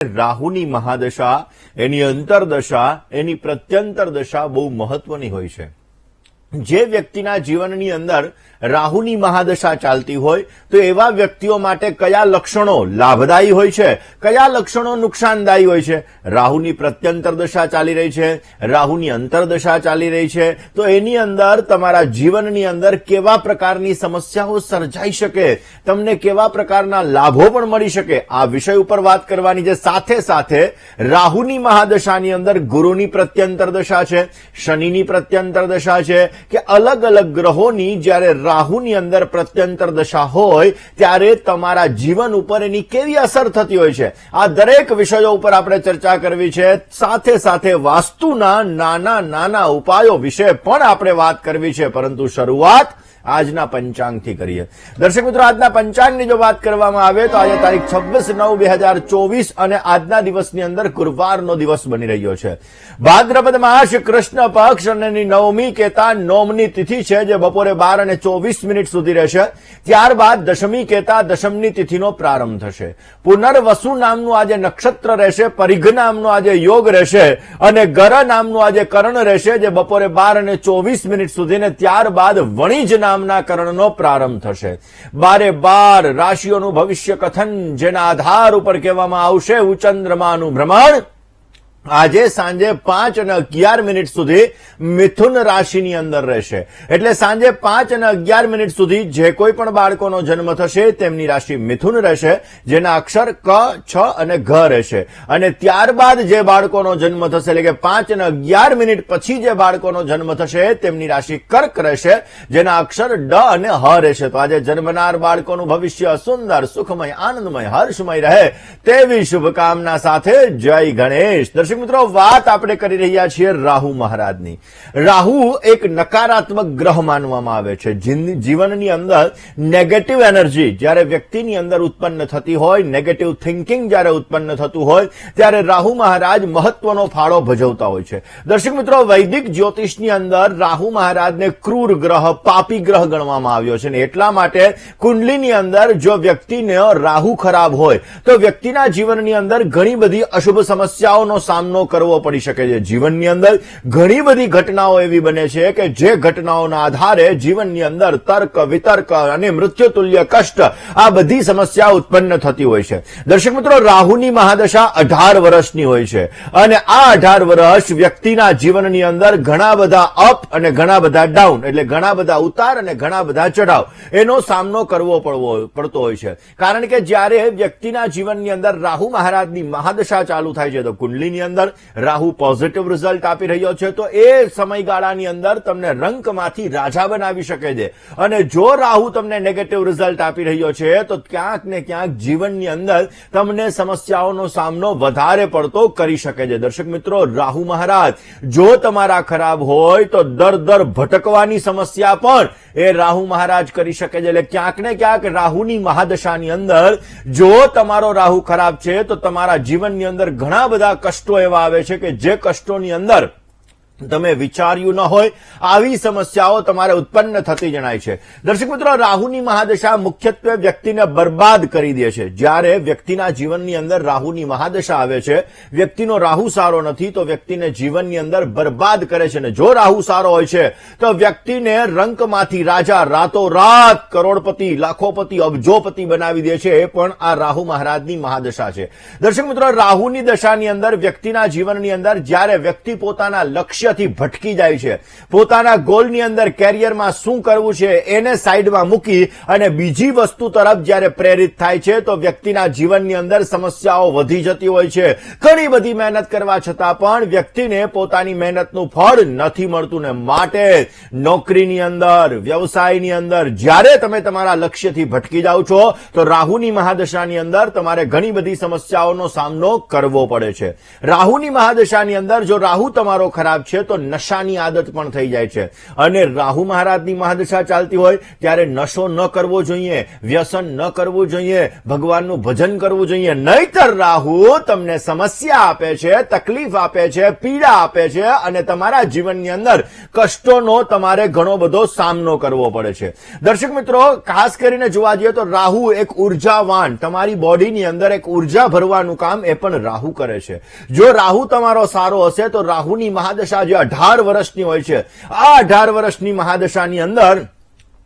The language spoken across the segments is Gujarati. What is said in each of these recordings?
રાહુની મહાદશા, એની અંતરદશા, એની પ્રત્યંતર દશા બહુ મહત્વની હોય છે. જે વ્યક્તિના જીવનની અંદર રાહુની મહાદશા ચાલતી હોય તો એવા વ્યક્તિઓ માટે કયા લક્ષણો લાભદાયી હોય છે, કયા લક્ષણો નુકસાનદાયી હોય છે. રાહુની પ્રત્યંતર દશા ચાલી રહી છે, રાહુની અંતરદશા ચાલી રહી છે, તો એની અંદર તમારા જીવનની અંદર કેવા પ્રકારની સમસ્યાઓ સર્જાઈ શકે, તમને કેવા પ્રકારના લાભો પણ મળી શકે, આ વિષય ઉપર વાત કરવાની છે. સાથે સાથે રાહુની મહાદશાની અંદર ગુરુની પ્રત્યંતર દશા છે, શનિની પ્રત્યંતર દશા છે, કે અલગ અલગ ગ્રહોની જ્યારે રાહુની અંદર પ્રત્યંતર દશા હોય ત્યારે તમારા જીવન ઉપર એની કેવી અસર થતી હોય છે, આ દરેક વિષયો ઉપર આપણે ચર્ચા કરવી છે. સાથે સાથે વાસ્તુના નાના નાના ઉપાયો વિશે પણ આપણે વાત કરવી છે. પરંતુ શરૂઆત આજના પંચાંગથી કરીએ. દર્શક મિત્રો, આજના પંચાંગની જો વાત કરવામાં આવે તો આજે તારીખ 26/9/2024 અને આજના દિવસની અંદર ગુરુવારનો દિવસ બની રહ્યો છે. ભાદ્રપદ માસ કૃષ્ણ પક્ષ અને નવમી કેતા નોમની તિથિ છે, જે બપોરે 12:24 સુધી રહેશે. ત્યારબાદ દશમી કેતા દશમની તિથિનો પ્રારંભ થશે. પુનર્વસુ નામનું આજે નક્ષત્ર રહેશે, પરિઘ નામનો આજે યોગ રહેશે અને ગર નામનું આજે કરણ રહેશે, જે બપોરે 12:24 સુધી ને ત્યારબાદ વણિજ નામના કરણનો પ્રારંભ થશે. 12 રાશિઓનું ભવિષ્ય કથન, જેના આધાર ઉપર કહેવામાં આવશે ચંદ્રમાનું ભ્રમણ આજે સાંજે 5:11 સુધી મિથુન રાશિની અંદર રહેશે. એટલે સાંજે 5:11 સુધી જે કોઈ પણ બાળકોનો જન્મ થશે તેમની રાશિ મિથુન રહેશે, જેના અક્ષર ક, છ અને ઘ રહેશે. અને ત્યારબાદ જે બાળકોનો જન્મ થશે, એટલે કે 5:11 પછી જે બાળકોનો જન્મ થશે તેમની રાશિ કર્ક રહેશે, જેના અક્ષર ડ અને હ રહેશે. તો આજે જન્મનાર બાળકોનું ભવિષ્ય સુંદર, સુખમય, આનંદમય, હર્ષમય રહે તેવી શુભકામના સાથે જય ગણેશ. દર્શક મિત્રો, વાત આપણે કરી રહ્યા છીએ રાહુ મહારાજની. રાહુ એક નકારાત્મક ગ્રહ માનવામાં આવે છે. જીવનની અંદર નેગેટિવ એનર્જી જ્યારે વ્યક્તિની અંદર ઉત્પન્ન થતી હોય, નેગેટિવ થિંકિંગ જ્યારે ઉત્પન્ન થતું હોય ત્યારે રાહુ મહારાજ મહત્વનો ફાળો ભજવતા હોય છે. દર્શક મિત્રો, વૈદિક જ્યોતિષની અંદર રાહુ મહારાજને ક્રૂર ગ્રહ, પાપી ગ્રહ ગણવામાં આવ્યો છે. ને એટલા માટે કુંડલીની અંદર જો વ્યક્તિને રાહુ ખરાબ હોય તો વ્યક્તિના જીવનની અંદર ઘણી બધી અશુભ સમસ્યાઓનો સામનો કરવો પડી શકે છે. જીવનની અંદર ઘણી બધી ઘટનાઓ એવી બને છે કે જે ઘટનાઓના આધારે જીવનની અંદર તર્ક, વિતર્ક અને મૃત્યુતુલ્ય કષ્ટ, આ બધી સમસ્યા ઉત્પન્ન થતી હોય છે. દર્શક મિત્રો, રાહુની મહાદશા 18 વર્ષની હોય છે અને આ 18 વર્ષ વ્યક્તિના જીવનની અંદર ઘણા બધા અપ અને ઘણા બધા ડાઉન, એટલે ઘણા બધા ઉતાર અને ઘણા બધા ચઢાવ, એનો સામનો કરવો પડતો હોય છે. કારણ કે જ્યારે વ્યક્તિના જીવનની અંદર રાહુ મહારાજની મહાદશા ચાલુ થાય છે તો કુંડલીની અંદર રાહુ પોઝિટિવ રિઝલ્ટ આપી રહ્યો છે, તો એ સમયગાળાની અંદર તમને રંકમાંથી રાજા બનાવી શકે છે. અને જો રાહુ તમને નેગેટિવ રિઝલ્ટ આપી રહ્યો છે તો ક્યાંક ને ક્યાંક જીવનની અંદર તમને સમસ્યાઓનો સામનો વધારે પડતો કરી શકે છે. દર્શક મિત્રો, રાહુ મહારાજ જો તમારા ખરાબ હોય તો દર ભટકવાની સમસ્યા પણ એ રાહુ મહારાજ કરી શકે છે. એટલે ક્યાંક ને ક્યાંક રાહુની મહાદશાની અંદર જો તમારો રાહુ ખરાબ છે તો તમારા જીવનની અંદર ઘણા બધા કષ્ટો એવા આવે છે કે જે કષ્ટોની અંદર તમે વિચાર્યું ન હોય આવી સમસ્યાઓ તમારે ઉત્પન્ન થતી જણાય છે. દર્શક મિત્રો, રાહુની મહાદશા મુખ્યત્વે વ્યક્તિને બરબાદ કરી દે છે. જ્યારે વ્યક્તિના જીવનની અંદર રાહુની મહાદશા આવે છે, વ્યક્તિનો રાહુ સારો નથી તો વ્યક્તિને જીવનની અંદર બરબાદ કરે છે. અને જો રાહુ સારો હોય છે તો વ્યક્તિને રંકમાંથી રાજા, રાતોરાત કરોડપતિ, લાખોપતિ, અબજોપતિ બનાવી દે છે. એ પણ આ રાહુ મહારાજની મહાદશા છે. દર્શક મિત્રો, રાહુની દશાની અંદર વ્યક્તિના જીવનની અંદર જ્યારે વ્યક્તિ પોતાના લક્ષ્ય ભટકી જાય છે, પોતાના ગોલની અંદર, કેરિયરમાં શું કરવું છે એને સાઈડમાં મૂકી અને બીજી વસ્તુ તરફ જ્યારે પ્રેરિત થાય છે તો વ્યક્તિના જીવનની અંદર સમસ્યાઓ વધી જતી હોય છે. ઘણી બધી મહેનત કરવા છતાં પણ વ્યક્તિને પોતાની મહેનતનું ફળ નથી મળતું. ને માટે નોકરીની અંદર, વ્યવસાયની અંદર જ્યારે તમે તમારા લક્ષ્યથી ભટકી જાઓ છો તો રાહુની મહાદશાની અંદર તમારે ઘણી બધી સમસ્યાઓનો સામનો કરવો પડે છે. રાહુની મહાદશાની અંદર જો રાહુ તમારો ખરાબ છે છે તો નશાની આદત પણ થઈ જાય છે. અને રાહુ મહારાજની મહાદશા ચાલતી હોય ત્યારે નશો ન કરવો જોઈએ, વ્યસન ન કરવું જોઈએ, ભગવાનનું ભજન કરવું જોઈએ, નહીતર રાહુ તમને સમસ્યા આપે છે, તકલીફ આપે છે, પીડા આપે છે અને તમારા જીવનની અંદર કષ્ટોનો તમારે ઘણો બધો સામનો કરવો પડે છે. દર્શક મિત્રો, ખાસ કરીને જોવા જઈએ તો રાહુ એક ઉર્જાવાન, તમારી બોડીની અંદર એક ઉર્જા ભરવાનું કામ એ પણ રાહુ કરે છે. જો રાહુ તમારો સારો હશે તો રાહુની મહાદશા જે 18 વર્ષની હોય છે, આ 18 વર્ષની મહાદશાની અંદર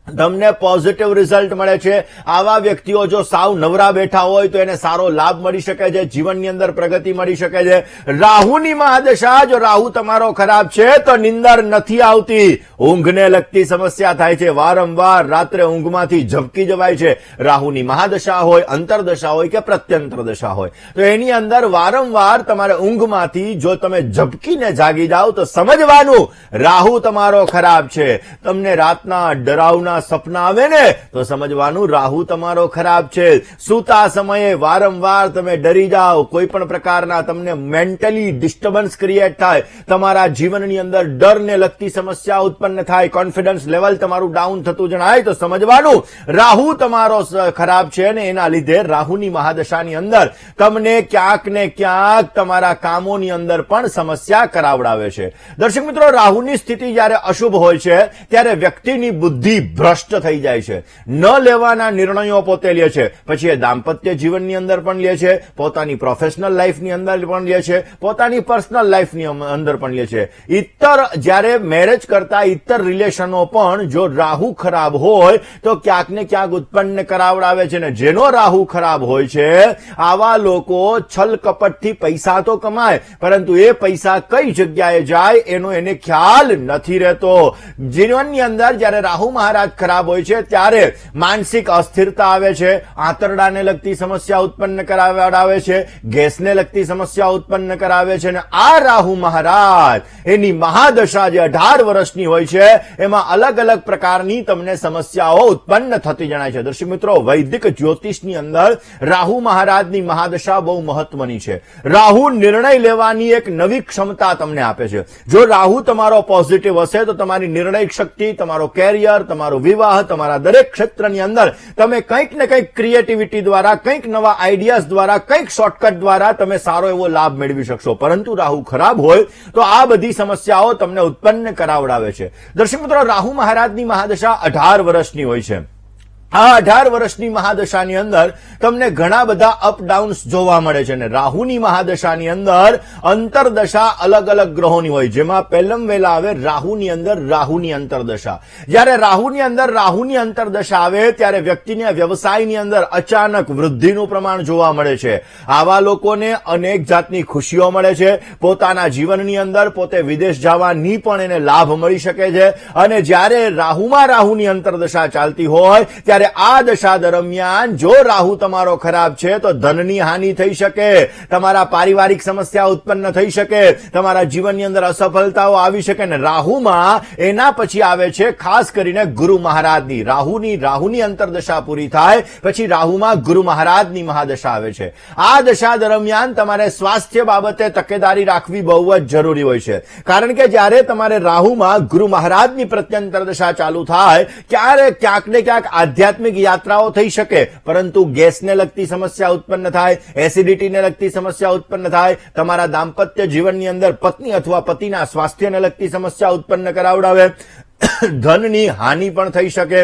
તમને પોઝિટિવ રિઝલ્ટ મળે છે. આવા વ્યક્તિઓ જો સાવ નવરા બેઠા હોય તો એને સારો લાભ મળી શકે છે, જીવનની અંદર પ્રગતિ મળી શકે છે. રાહુની મહાદશા, જો રાહુ તમારો ખરાબ છે તો નિંદર નથી આવતી, ઊંઘને લગતી સમસ્યા થાય છે, વારંવાર રાત્રે ઊંઘમાંથી ઝબકી જવાય છે. રાહુની મહાદશા હોય, અંતરદશા હોય કે પ્રત્યંતર દશા હોય તો એની અંદર વારંવાર તમારે ઊંઘમાંથી જો તમે ઝબકીને જાગી જાઓ તો સમજવાનું રાહુ તમારો ખરાબ છે. તમને રાતના ડરાવના સપના આવે ને તો સમજવાનું રાહુ તમારો ખરાબ છે. સૂતા સમયે વારંવાર તમે ડરી જાઓ, કોઈ પણ પ્રકારના તમને મેન્ટલી ડિસ્ટર્બન્સ ક્રિએટ થાય, તમારા જીવનની અંદર ડરને લગતી સમસ્યા ઉત્પન્ન થાય, કોન્ફિડન્સ લેવલ તમારું ડાઉન થતું જણાય તો સમજવાનું રાહુ તમારો ખરાબ છે ને એના લીધે રાહુની મહાદશાની અંદર તમને ક્યાંક ને ક્યાંક તમારા કામોની અંદર પણ સમસ્યા કરાવડાવે છે. દર્શક મિત્રો, રાહુની સ્થિતિ જ્યારે અશુભ હોય છે ત્યારે વ્યક્તિની બુદ્ધિ ભ્રષ્ટ થઈ જાય છે, ન લેવાના નિર્ણયો પોતે લે છે, પછી એ દાંપત્ય જીવનની અંદર પણ લે છે, પોતાની પ્રોફેશનલ લાઈફની અંદર પણ લે છે, પોતાની પર્સનલ લાઈફની અંદર પણ લે છે. ઇતર જ્યારે મેરેજ કરતા ઇતર રિલેશનો પણ જો રાહુ ખરાબ હોય તો ક્યાંક ને ક્યાંક ઉત્પન્ન કરાવડાવે છે. ને જેનો રાહુ ખરાબ હોય છે આવા લોકો છલ કપટથી પૈસા તો કમાય પરંતુ એ પૈસા કઈ જગ્યાએ જાય એનો એને ખ્યાલ નથી રહેતો. જીવનની અંદર જ્યારે રાહુ મહારાજ ખરાબ હોય છે ત્યારે માનસિક અસ્થિરતા આવે છે, આંતરડાને લગતી સમસ્યા ઉત્પન્ન કરાવડાવે છે, ગેસને લગતી સમસ્યા ઉત્પન્ન કરાવે છે. અને આ રાહુ મહારાજ એની મહાદશા જે 18 વર્ષની હોય છે એમાં અલગ અલગ પ્રકારની તમને સમસ્યાઓ ઉત્પન્ન થતી જણાય છે. દર્શક મિત્રો, વૈદિક જ્યોતિષની અંદર રાહુ મહારાજની મહાદશા બહુ મહત્વની છે. રાહુ નિર્ણય લેવાની એક નવી ક્ષમતા તમને આપે છે. જો રાહુ તમારો પોઝિટિવ હશે તો તમારી નિર્ણય શક્તિ, તમારો કેરિયર, તમારો વિવાહ, તમારા દરેક ક્ષેત્રની અંદર તમે કંઈક ને કંઈક ક્રિએટિવિટી દ્વારા, કંઈક નવા આઈડિયાઝ દ્વારા, કંઈક શોર્ટકટ દ્વારા તમે સારો એવો લાભ મેળવી શકશો. પરંતુ રાહુ ખરાબ હોય તો આ બધી સમસ્યાઓ તમને ઉત્પન્ન કરાવડાવે છે. દર્શક મિત્રો, રાહુ મહારાજની મહાદશા 18 વર્ષની હોય છે. આ 18 વર્ષની મહાદશાની અંદર તમને ઘણા બધા અપડાઉન્સ જોવા મળે છે. અને રાહુની મહાદશાની અંદર અંતરદશા અલગ અલગ ગ્રહોની હોય, જેમાં પહેલમ વેલા આવે રાહુની અંદર રાહુની અંતરદશા. જ્યારે રાહુની અંદર રાહુની અંતરદશા આવે ત્યારે વ્યક્તિને વ્યવસાયની અંદર અચાનક વૃદ્ધિનું પ્રમાણ જોવા મળે છે. આવા લોકોને અનેક જાતની ખુશીઓ મળે છે, પોતાના જીવનની અંદર પોતે વિદેશ જવાની પણ એને લાભ મળી શકે છે. અને જ્યારે રાહુમાં રાહુની અંતરદશા ચાલતી હોય ત્યારે આ દશા દરમિયાન જો રાહુ તમારો ખરાબ છે તો ધનની હાનિ થઈ શકે, તમારા પારિવારિક સમસ્યા ઉત્પન્ન થઈ શકે, તમારા જીવનની અંદર અસફળતાઓ આવી શકે. ને રાહુમાં એના પછી આવે છે ખાસ કરીને ગુરુ મહારાજની, રાહુની અંતરદશા પૂરી થાય પછી રાહુમાં ગુરુ મહારાજની મહાદશા આવે છે. આ દશા દરમિયાન તમારે સ્વાસ્થ્ય બાબતે તકેદારી રાખવી બહુ જ જરૂરી હોય છે. કારણ કે જ્યારે તમારે રાહુમાં ગુરુ મહારાજની પ્રત્યંતર દશા ચાલુ થાય ત્યારે ક્યાંક ને ક્યાંક આધ્યાત્મિક યાત્રાઓ થઈ શકે, પરંતુ ગેસને લગતી સમસ્યા ઉત્પન્ન થાય, એસિડિટીને લગતી સમસ્યા ઉત્પન્ન થાય, તમારા દાંપત્ય જીવનની અંદર પત્ની અથવા પતિના સ્વાસ્થ્યને લગતી સમસ્યા ઉત્પન્ન કરાવડાવે, ધનની હાનિ પણ થઈ શકે.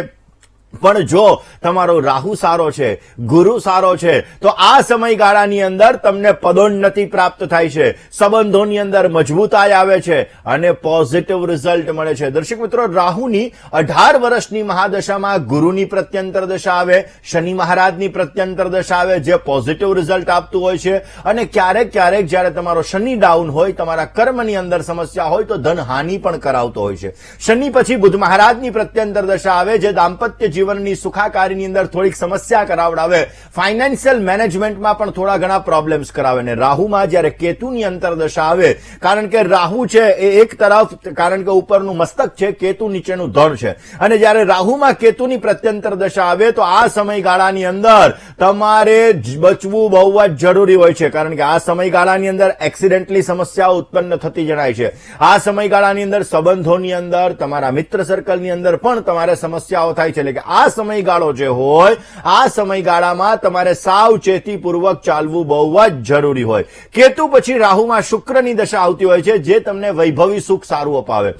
પણ જો તમારો રાહુ સારો છે, ગુરુ સારો છે તો આ સમયગાળાની અંદર તમને પદોન્નતિ પ્રાપ્ત થાય છે, સંબંધોની અંદર મજબૂતાઈ આવે છે અને પોઝિટિવ રિઝલ્ટ મળે છે. દર્શક મિત્રો, રાહુની 18 વર્ષની મહાદશામાં ગુરુની પ્રત્યંતર દશા આવે, શનિ મહારાજની પ્રત્યંતર દશા આવે જે પોઝિટિવ રિઝલ્ટ આપતું હોય છે. અને ક્યારેક ક્યારેક જ્યારે તમારો શનિ ડાઉન હોય, તમારા કર્મની અંદર સમસ્યા હોય તો ધન હાનિ પણ કરાવતો હોય છે. શનિ પછી બુધ મહારાજની પ્રત્યંતર દશા આવે જે દાંપત્ય જીવનની સુખાકારીની અંદર થોડીક સમસ્યા કરાવડાવે, ફાઇનાન્શિયલ મેનેજમેન્ટમાં પણ થોડા ઘણા પ્રોબ્લેમ્સ કરાવે. ને રાહુમાં જયારે કેતુની અંતરદશા આવે, કારણ કે રાહુ છે એ એક તરફ, કારણ કે ઉપરનું મસ્તક છે, કેતુ નીચેનું ધડ છે, અને જયારે રાહુમાં કેતુની પ્રત્યંતર દશા આવે તો આ સમયગાળાની અંદર તમારે બચવું બહુ જ જરૂરી હોય છે. કારણ કે આ સમયગાળાની અંદર એક્સિડેન્ટલી સમસ્યાઓ ઉત્પન્ન થતી જણાય છે. આ સમયગાળાની અંદર સંબંધોની અંદર, તમારા મિત્ર સર્કલની અંદર પણ તમારે સમસ્યાઓ થાય છે. એટલે કે આ સમયગાળો જે હોય, આ સમયગાળામાં તમારે સાવચેતીપૂર્વક ચાલવું બહુ જ જરૂરી હોય. કેતુ પછી રાહુમાં શુક્રની દશા આવતી હોય છે, જે તમને વૈભવી સુખ સારું અપાવે,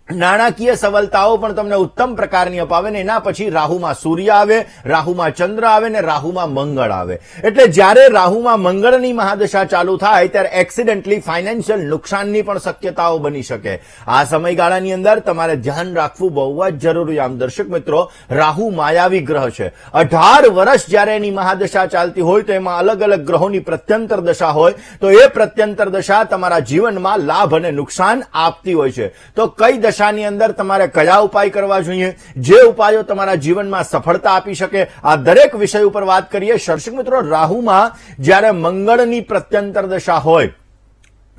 નાણાકીય સફળતાઓ પણ તમને ઉત્તમ પ્રકારની અપાવે. ને એના પછી રાહુમાં સૂર્ય આવે, રાહુમાં ચંદ્ર આવે ને રાહુમાં મંગળ આવે. એટલે જ્યારે રાહુમાં મંગળની મહાદશા ચાલુ થાય ત્યારે એક્સિડેન્ટલી ફાઇનાન્શિયલ નુકસાનની પણ શક્યતાઓ બની શકે. આ સમયગાળાની અંદર તમારે ધ્યાન રાખવું બહુ જ જરૂરી. આમ દર્શક મિત્રો, રાહુ માયાવી ગ્રહ છે. 18 વર્ષ જ્યારે એની મહાદશા ચાલતી હોય તો એમાં અલગ અલગ ગ્રહોની પ્રત્યંતર દશા હોય, તો એ પ્રત્યંતર દશા તમારા જીવનમાં લાભ અને નુકસાન આપતી હોય છે. તો કઈ દશાની અંદર તમારે કયા ઉપાય કરવા જોઈએ, જે ઉપાયો તમારા જીવનમાં સફળતા આપી શકે, આ દરેક વિષય ઉપર વાત કરીએ. દર્શક મિત્રો, રાહુમાં જ્યારે મંગળની પ્રત્યંતર દશા હોય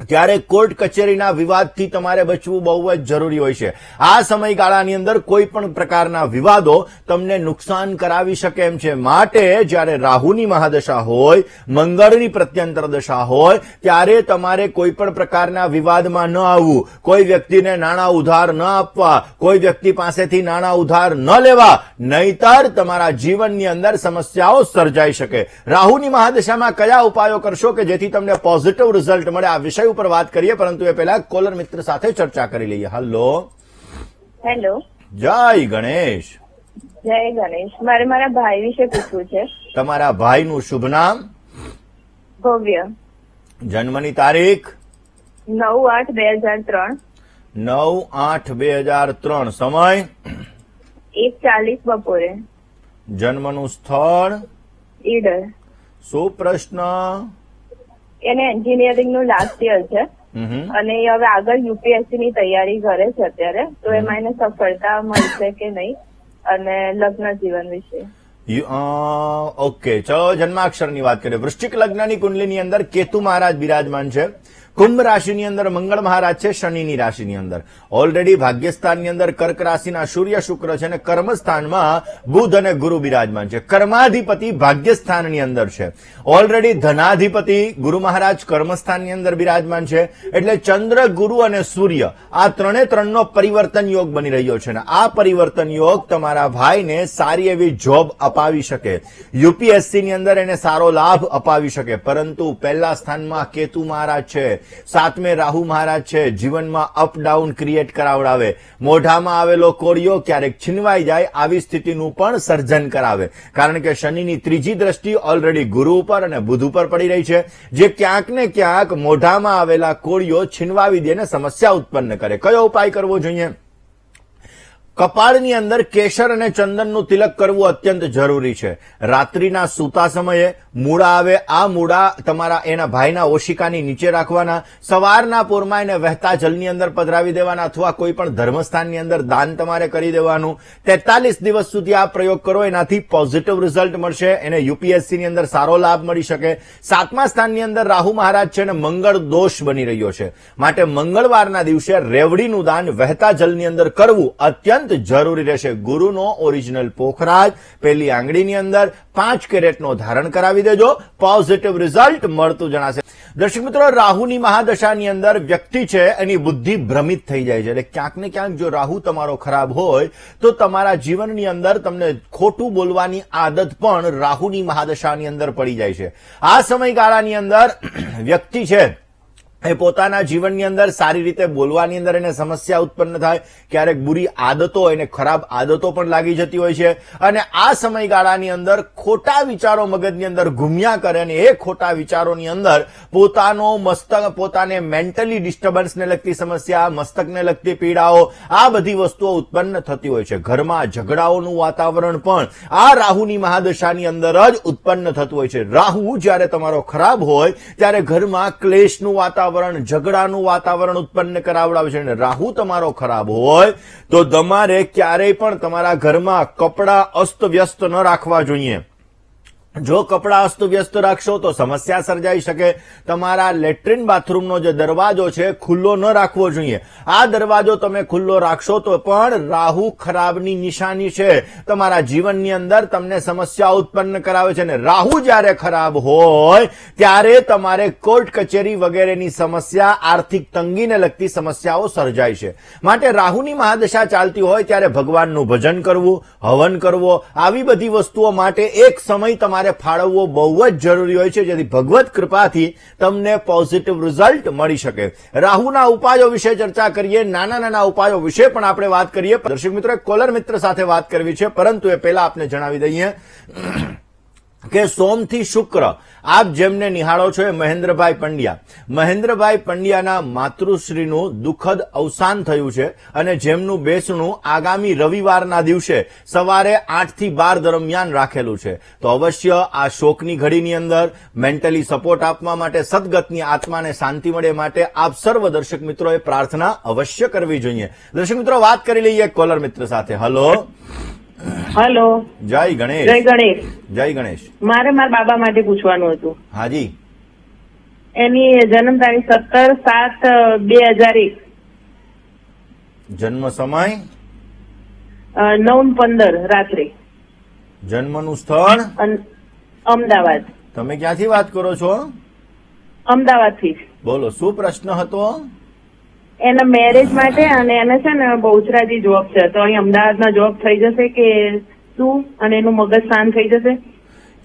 ત્યારે કોર્ટ કચેરીના વિવાદથી તમારે બચવું બહુ જ જરૂરી હોય છે. આ સમયગાળાની અંદર કોઈ પણ પ્રકારના વિવાદો તમને નુકસાન કરાવી શકે એમ છે. માટે જ્યારે રાહુની મહાદશા હોય, મંગળની પ્રત્યંતર દશા હોય, ત્યારે તમારે કોઈ પણ પ્રકારના વિવાદમાં ન આવવું, કોઈ વ્યક્તિને નાણાં ઉધાર ન આપવા, કોઈ વ્યક્તિ પાસેથી નાણાં ઉધાર ન લેવા, નહીતર તમારા જીવનની અંદર સમસ્યાઓ સર્જાઈ શકે. રાહુની મહાદશામાં કયા ઉપાયો કરશો કે જેથી તમને પોઝિટિવ રિઝલ્ટ મળે, આ વિષય ઉપર વાત કરીએ. પરંતુ એ પહેલા કોલર મિત્ર સાથે ચર્ચા કરી લઈએ. હેલો. જય ગણેશ. જય ગણેશ. મારે મારા ભાઈ વિશે પૂછવું છે. તમારા ભાઈનું શુભ નામ? ભવ્ય. જન્મની તારીખ? 9/8/2003. 9/8/2003. સમય? 1:40 બપોરે. જન્મનું સ્થળ? ઈડર. શું પ્રશ્ન? એને એન્જિનિયરિંગ નું લાસ્ટ યર છે અને એ હવે આગળ યુપીએસસી ની તૈયારી કરે છે અત્યારે. તો એમાં એને સફળતા મળશે કે નહીં, અને લગ્ન જીવન વિશે. ઓકે, ચલો જન્માક્ષરની વાત કરીએ. વૃશ્ચિક લગ્નની કુંડલીની અંદર કેતુ મહારાજ બિરાજમાન છે. કુંભ રાશિની અંદર મંગળ મહારાજ છે, શનિની રાશિની અંદર. ઓલરેડી ભાગ્યસ્થાનની અંદર કર્ક રાશિના સૂર્ય શુક્ર છે અને કર્મસ્થાનમાં બુધ અને ગુરુ બિરાજમાન છે. કર્માધિપતિ ભાગ્યસ્થાનની અંદર છે. ઓલરેડી ધનાધિપતિ ગુરુ મહારાજ કર્મસ્થાનની અંદર બિરાજમાન છે. એટલે ચંદ્ર, ગુરુ અને સૂર્ય આ ત્રણનો પરિવર્તન યોગ બની રહ્યો છે. અને આ પરિવર્તન યોગ તમારા ભાઈને સારી એવી જોબ અપાવી શકે, યુપીએસસી ની અંદર એને સારો લાભ અપાવી શકે. પરંતુ પહેલા સ્થાનમાં કેતુ મહારાજ છે, 7મે રાહુ મહારાજ છે, જીવનમાં અપડાઉન ક્રિએટ કરાવડાવે, મોઢામાં આવેલો કોળિયો ક્યારેક છીનવાઈ જાય આવી સ્થિતિનું પણ સર્જન કરાવે. કારણ કે શનિની ત્રીજી દ્રષ્ટિ ઓલરેડી ગુરુ ઉપર અને બુધ ઉપર પડી રહી છે, જે ક્યાંક ને ક્યાંક મોઢામાં આવેલા કોળિયો છીનવાવી દે ને સમસ્યા ઉત્પન્ન કરે. કયો ઉપાય કરવો જોઈએ? કપાળની અંદર કેસર અને ચંદનનું તિલક કરવું અત્યંત જરૂરી છે. રાત્રિના સૂતા સમયે મૂળા આવે, આ મૂળા તમારા એના ભાઈના ઓશિકાની નીચે રાખવાના. સવારના પોરમાં એને વહેતા જલની અંદર પધરાવી દેવાના, અથવા કોઈ પણ ધર્મસ્થાનની અંદર દાન તમારે કરી દેવાનું. 43 દિવસ સુધી આ પ્રયોગ કરો, એનાથી પોઝિટિવ રિઝલ્ટ મળશે. એને યુપીએસસી ની અંદર સારો લાભ મળી શકે. 7મા સ્થાનની અંદર રાહુ મહારાજ છે અને મંગળ દોષ બની રહ્યો છે. માટે મંગળવારના દિવસે રેવડીનું દાન વહેતા જલની અંદર કરવું અત્યંત જરૂરી રહેશે. ગુરુનો ઓરિજિનલ પોખરાજ પેલી આંગળીની અંદર 5 કેરેટનો ધારણ કરાવી દેજો, પોઝિટિવ રિઝલ્ટ મળતું જણાશે. દર્શક મિત્રો, રાહુની મહાદશાની અંદર વ્યક્તિ છે એની બુદ્ધિ ભ્રમિત થઈ જાય છે. એટલે ક્યાંક ને ક્યાંક જો રાહુ તમારો ખરાબ હોય તો તમારા જીવનની અંદર તમને ખોટું બોલવાની આદત પણ રાહુની મહાદશાની અંદર પડી જાય છે. આ સમયગાળાની અંદર વ્યક્તિ છે એ પોતાના જીવનની અંદર સારી રીતે બોલવાની અંદર એને સમસ્યા ઉત્પન્ન થાય, ક્યારેક બુરી આદતો, એને ખરાબ આદતો પણ લાગી જતી હોય છે. અને આ સમયગાળાની અંદર ખોટા વિચારો મગજની અંદર ઘૂમ્યા કરે અને એ ખોટા વિચારોની અંદર પોતાનો મસ્તક, પોતાને મેન્ટલી ડિસ્ટર્બન્સને લગતી સમસ્યા, મસ્તકને લગતી પીડાઓ, આ બધી વસ્તુઓ ઉત્પન્ન થતી હોય છે. ઘરમાં ઝઘડાઓનું વાતાવરણ પણ આ રાહુની મહાદશાની અંદર જ ઉત્પન્ન થતું હોય છે. રાહુ જ્યારે તમારો ખરાબ હોય ત્યારે ઘરમાં ક્લેશનું વાતાવરણ, વાતાવરણ, ઝઘડાનું વાતાવરણ ઉત્પન્ન કરાવડાવે છે. અને રાહુ તમારો ખરાબ હોય તો તમારે ક્યારેય પણ તમારા ઘરમાં કપડાં અસ્તવ્યસ્ત ન રાખવા જોઈએ. જો કપડાં અસ્તવ્યસ્ત રાખશો તો સમસ્યા સર્જાઈ શકે. તમારા લેટ્રિન બાથરૂમનો જે દરવાજો છે ખુલ્લો ન રાખવો જોઈએ. આ દરવાજો તમે ખુલ્લો રાખશો તો પણ રાહુ ખરાબની નિશાની છે. તમારા જીવનની અંદર તમને સમસ્યા ઉત્પન્ન કરાવે છે. અને રાહુ જ્યારે ખરાબ હોય ત્યારે તમારે કોર્ટ કચેરી વગેરેની સમસ્યા, આર્થિક તંગીને લગતી સમસ્યાઓ સર્જાય છે. માટે રાહુની મહાદશા ચાલતી હોય ત્યારે ભગવાનનું ભજન કરવું, હવન કરવો, આવી બધી વસ્તુઓ માટે એક સમય તમારે ફાળવવો બહુ જ જરૂરી હોય છે, જેથી ભગવત કૃપાથી તમને પોઝિટિવ રિઝલ્ટ મળી શકે. રાહુના ઉપાયો વિશે ચર્ચા કરીએ, નાના નાના ઉપાયો વિશે પણ આપણે વાત કરીએ. દર્શક મિત્રો, કોલર મિત્ર સાથે વાત કરવી છે, પરંતુ એ પહેલા આપને જણાવી દઈએ કે સોમથી શુક્ર આપ જેમને નિહાળો છો એ મહેન્દ્રભાઈ પંડ્યા. મહેન્દ્રભાઈ પંડ્યાના માતૃશ્રીનું દુઃખદ અવસાન થયું છે અને જેમનું બેસણું આગામી રવિવારના દિવસે સવારે 8 થી 12 દરમિયાન રાખેલું છે. તો અવશ્ય આ શોકની ઘડીની અંદર મેન્ટલી સપોર્ટ આપવા માટે, સદગતની આત્માને શાંતિ મળે માટે આપ સર્વ દર્શક મિત્રોએ પ્રાર્થના અવશ્ય કરવી જોઈએ. દર્શક મિત્રો, વાત કરી લઈએ કોલર મિત્ર સાથે. હલો. હેલો. જય ગણેશ. જય ગણેશ. જય ગણેશ. મારે મારા બાબા માટે પૂછવાનું હતું. હાજી. એની જન્મ તારીખ 17/7/2001. જન્મ સમય? 9:15 રાત્રે. જન્મનું સ્થળ? અમદાવાદ. તમે ક્યાંથી વાત કરો છો? અમદાવાદ થી. બોલો, શું પ્રશ્ન હતો? એના મેરેજ માટે, અને એને છે ને બહુચરાજી જોબ છે, તો અહીં અમદાવાદમાં જોબ થઈ જશે કે શું? અને એનું મગજ શાંત થઈ જશે?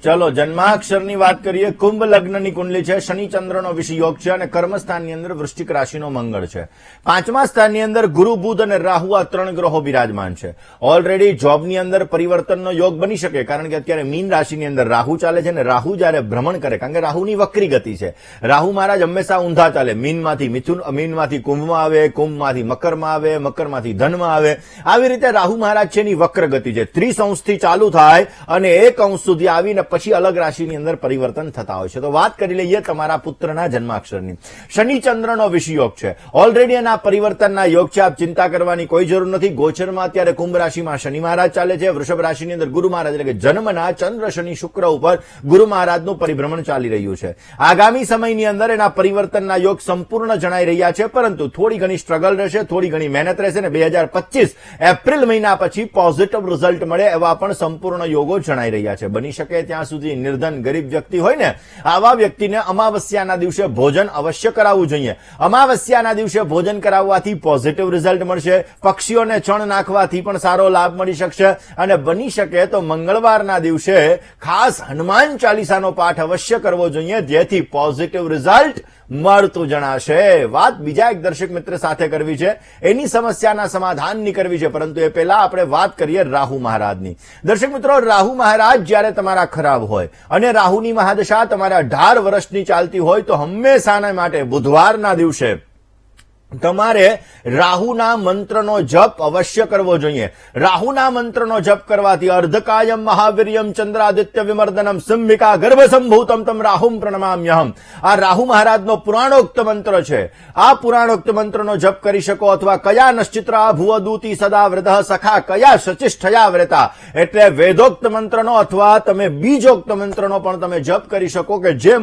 ચલો જન્માક્ષરની વાત કરીએ. કુંભ લગ્નની કુંડલી છે, શનિ ચંદ્રનો વિષયોગ છે અને કર્મસ્થાનની અંદર વૃશ્ચિક રાશિનો મંગળ છે. પાંચમા સ્થાનની અંદર ગુરુ, બુધ અને રાહુ આ ત્રણ ગ્રહો બિરાજમાન છે. ઓલરેડી જોબની અંદર પરિવર્તનનો યોગ બની શકે, કારણ કે અત્યારે મીન રાશિની અંદર રાહુ ચાલે છે અને રાહુ જયારે ભ્રમણ કરે, કારણ કે રાહુની વક્રી ગતિ છે. રાહુ મહારાજ હંમેશા ઊંધા ચાલે. મીનમાંથી મિથુન, મીનમાંથી કુંભમાં આવે, કુંભમાંથી મકરમાં આવે, મકરમાંથી ધનમાં આવે. આવી રીતે રાહુ મહારાજ છે એની વક્ર ગતિ છે. 30 અંશથી ચાલુ થાય અને 1 અંશ સુધી આવીને પછી અલગ રાશિની અંદર પરિવર્તન થતા હોય છે. તો વાત કરી લઈએ તમારા પુત્રના જન્માક્ષરની. શનિ ચંદ્રનો વિષયોગ છે. ઓલરેડી એના પરિવર્તનના યોગ છે. આપ ચિંતા કરવાની કોઈ જરૂર નથી. ગોચરમાં અત્યારે કુંભ રાશિમાં શનિ મહારાજ ચાલે છે. વૃષભ રાશિની અંદર ગુરુ મહારાજ, એટલે કે જન્મના ચંદ્ર, શનિ, શુક્ર ઉપર ગુરુ મહારાજનું પરિભ્રમણ ચાલી રહ્યું છે. આગામી સમયની અંદર એના પરિવર્તનના યોગ સંપૂર્ણ જણાઈ રહ્યા છે, પરંતુ થોડી ઘણી સ્ટ્રગલ રહેશે, થોડી ઘણી મહેનત રહેશે અને 2025 એપ્રિલ મહિના પછી પોઝિટિવ રિઝલ્ટ મળે એવા પણ સંપૂર્ણ યોગો જણાઈ રહ્યા છે. બની શકે ત્યાં સુધી નિર્ધન ગરીબ વ્યક્તિ હોય ને, આવા વ્યક્તિને અમાવસ્યાના દિવસે ભોજન અવશ્ય કરાવવું જોઈએ. અમાવસ્યાના દિવસે ભોજન કરાવવાથી પોઝિટિવ રિઝલ્ટ મળશે. પક્ષીઓને ચણ નાખવાથી પણ સારો લાભ મળી શકશે. અને બની શકે તો મંગળવારના દિવસે ખાસ હનુમાન ચાલીસાનો પાઠ અવશ્ય કરવો જોઈએ, જેથી પોઝિટિવ રિઝલ્ટ મળતું જણાશે. વાત બીજા એક દર્શક મિત્ર સાથે કરવી છે, એની સમસ્યાના સમાધાનની કરવી છે, પરંતુ એ પહેલા આપણે વાત કરીએ રાહુ મહારાજની. દર્શક મિત્રો, રાહુ મહારાજ જયારે તમારા ખરાબ હોય અને રાહુની મહાદશા તમારે 18 વર્ષની ચાલતી હોય તો હંમેશાના માટે બુધવારના દિવસે તમારે રાહુના મંત્રનો જપ અવશ્ય કરવો જોઈએ. રાહુના મંત્રનો જપ કરવાથી અર્ધકાયમ મહાવીર્યમ ચંદ્રાદિત્ય વિમર્દનમ સિંહિકા ગર્ભસંભૂતમ તમ રાહુમ પ્રણમામ્યહમ. આ રાહુ મહારાજનો પુરાણોક્ત મંત્ર છે. આ પુરાણોક્ત મંત્રનો જપ કરી શકો, અથવા કયા નશ્ચિત્રા ભુવદૂતી સદા વૃદ્ધ સખા કયા શચિષ્ઠયા વ્રતા, એટલે વેદોક્ત મંત્રનો અથવા તમે બીજોક્ત મંત્રનો પણ તમે જપ કરી શકો, કે જે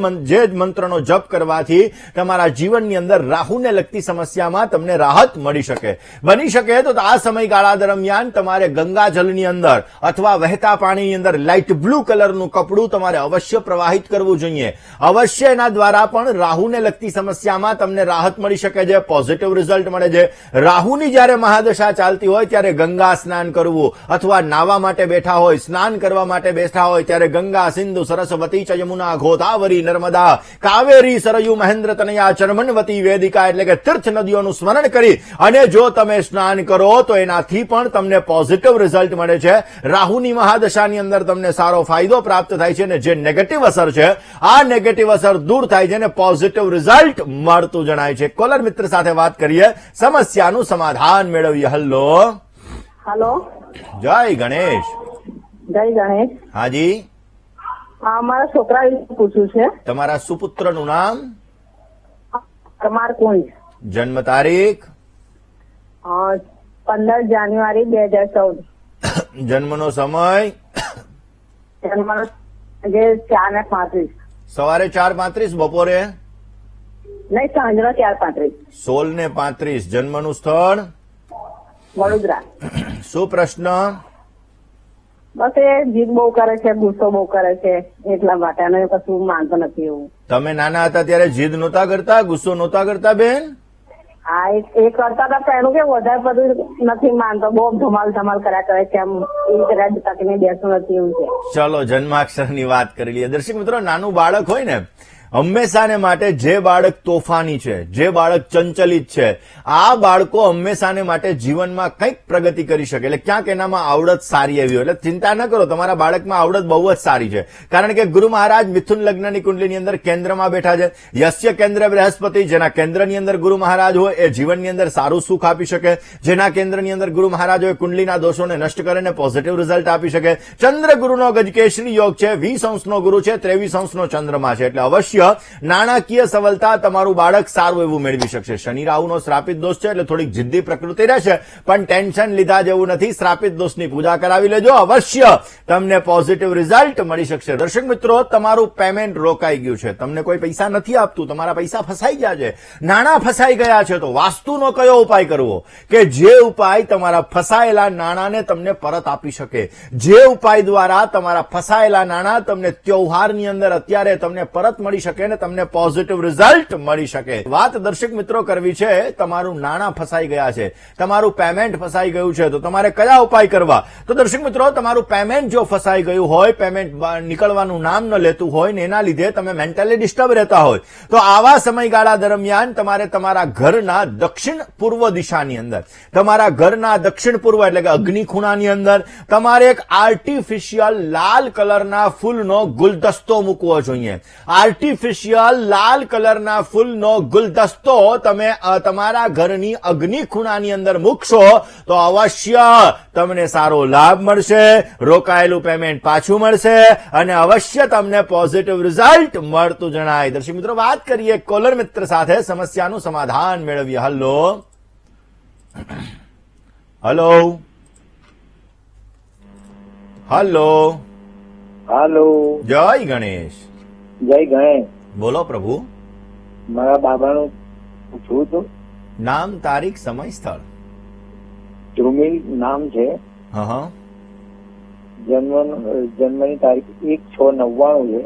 મંત્રનો જપ કરવાથી તમારા જીવનની અંદર રાહુને લગતી સમસ્યા તમને રાહત મળી શકે. બની શકે તો આ સમયગાળા દરમિયાન તમારે ગંગાજળની અંદર અથવા વહેતા પાણીની અંદર લાઇટ બ્લુ કલરનું કપડું તમારે અવશ્ય પ્રવાહિત કરવું જોઈએ. અવશ્ય એના દ્વારા પણ રાહુને લગતી સમસ્યામાં તમને રાહત મળી શકે છે, પોઝિટિવ રિઝલ્ટ મળે છે. રાહુની જયારે મહાદશા ચાલતી હોય ત્યારે ગંગા સ્નાન કરવું, અથવા નાવા માટે બેઠા હોય, સ્નાન કરવા માટે બેઠા હોય ત્યારે ગંગા, સિંધુ, સરસ્વતી ચ યમુના ગોદાવરી નર્મદા કાવેરી સરયુ મહેન્દ્ર તનયા ચર્મનવતી વેદિકા, એટલે કે તીર્થ નદીઓનું સ્મરણ કરી અને જો તમે સ્નાન કરો તો એનાથી પણ તમને પોઝિટિવ રિઝલ્ટ મળે છે. રાહુની મહાદશાની અંદર તમને સારો ફાયદો પ્રાપ્ત થાય છે અને જે નેગેટિવ અસર છે આ નેગેટિવ અસર દૂર થાય છે અને પોઝિટિવ રિઝલ્ટ મળતું જણાય છે. કોલર મિત્ર સાથે વાત કરીએ, સમસ્યાનું સમાધાન મેળવીએ. હલો. હેલો. જય ગણેશ. જય ગણેશ. હાજી. મારા છોકરા વિશે પૂછવું છે. તમારા સુપુત્રનું નામ? કમાર કુંજ, જન્મ તારીખ, 15 જાન્યુઆરી 2014, જન્મનો સમય, જન્મ જે 4:35, સવારે 4:35, બપોરે નહીં સાંજનો 4:35, 16:35, જન્મનું સ્થળ, વડોદરા. શું પ્રશ્ન? બસ એ જીદ બહુ કરે છે, ગુસ્સો બહુ કરે છે, એટલા માટે અને કશું માનતો નથી એવું. તમે નાના હતા ત્યારે જીદ નહોતા કરતા, ગુસ્સો નહોતા કરતા બેન? હા એ કરતા હતા પણ એનું કે વધારે બધું નથી માનતો, બહુ ધમાલ કર્યા કરે છે, એમ એ રદ તકને બેસતું નથી એવું છે. ચલો જન્માક્ષરની વાત કરી લઈએ. દર્શક મિત્રો, નાનું બાળક હોય ને હંમેશાને માટે જે બાળક તોફાની છે, જે બાળક ચંચલિત છે, આ બાળકો હંમેશાને માટે જીવનમાં કંઈક પ્રગતિ કરી શકે. એટલે ક્યાંક એનામાં આવડત સારી એવી હોય. એટલે ચિંતા ન કરો, તમારા બાળકમાં આવડત બહુ જ સારી છે. કારણ કે ગુરુ મહારાજ મિથુન લગ્નની કુંડલીની અંદર કેન્દ્રમાં બેઠા છે. યસ્ય કેન્દ્ર બૃહસ્પતિ, જેના કેન્દ્રની અંદર ગુરુ મહારાજ હોય એ જીવનની અંદર સારું સુખ આપી શકે. જેના કેન્દ્રની અંદર ગુરુ મહારાજ હોય કુંડલીના દોષોને નષ્ટ કરીને પોઝિટિવ રિઝલ્ટ આપી શકે. ચંદ્ર ગુરુનો ગજકેશરી યોગ છે, 20 અંશનો ગુરુ છે, 23 અંશનો ચંદ્રમા છે. એટલે અવશ્ય નાણાકીય સફળતા તમારું બાળક સારું એવું મેળવી શકશે. શનિ રાહુનો શ્રાપિત દોષ છે એટલે થોડીક જિદ્દી પ્રકૃતિ રહેશે, પણ ટેન્શન લીધા જેવું નથી. શ્રાપિત દોષની પૂજા કરાવી લેજો, અવશ્ય તમને પોઝિટિવ રિઝલ્ટ મળી શકશે. દર્શક મિત્રો, તમારું પેમેન્ટ રોકાઈ ગયું છે, તમને કોઈ પૈસા નથી આપતું, તમારા પૈસા ફસાઈ ગયા છે, નાણાં ફસાઈ ગયા છે, તો વાસ્તુનો કયો ઉપાય કરવો કે જે ઉપાય તમારા ફસાયેલા નાણાંને તમને પરત આપી શકે? જે ઉપાય દ્વારા તમારા ફસાયેલા નાણાં તમને ત્યોહારની અંદર અત્યારે તમને પરત મળી શકે ને તમને પોઝિટિવ રિઝલ્ટ મળી શકે. વાત દર્શક મિત્રો કરવી છે, તમારું નાણાં ફસાઈ ગયા છે, તમારું પેમેન્ટ ફસાઈ ગયું છે, તો તમારે કયા ઉપાય કરવા? તો દર્શક મિત્રો, તમારું પેમેન્ટ જો ફસાઈ ગયું હોય, પેમેન્ટ નીકળવાનું નામ ન લેતું હોય ને એના લીધે તમે મેન્ટલી ડિસ્ટર્બ રહેતા હોય, તો આવા સમયગાળા દરમિયાન તમારે તમારા ઘરના દક્ષિણ પૂર્વ દિશાની અંદર, તમારા ઘરના દક્ષિણ પૂર્વ એટલે કે અગ્નિ ખૂણાની અંદર તમારે એક આર્ટિફિશિયલ લાલ કલરના ફૂલનો ગુલદસ્તો મૂકવો જોઈએ. આર્ટિફિશિયલ લાલ કલરના ફૂલનો ગુલદસ્તો તમે તમારા ઘરની અગ્નિ ખૂણાની અંદર મૂકશો તો અવશ્ય તમને સારો લાભ મળશે, રોકાયેલું પેમેન્ટ પાછું મળશે અને અવશ્ય તમને પોઝિટિવ રિઝલ્ટ મળતું જણાય. દર્શક મિત્રો, વાત કરીએ કોલર મિત્ર સાથે, સમસ્યાનું સમાધાન મેળવીએ. હલો હલો હલો હાલો, જય ગણેશ. જય ગણેશ. બોલો પ્રભુ. મારા બાબાનું પૂછવું હતું. નામ, તારીખ, સમય, સ્થળ. ધ્રુમિલ નામ છે. હા. જન્મની તારીખ 1/6/99 છે.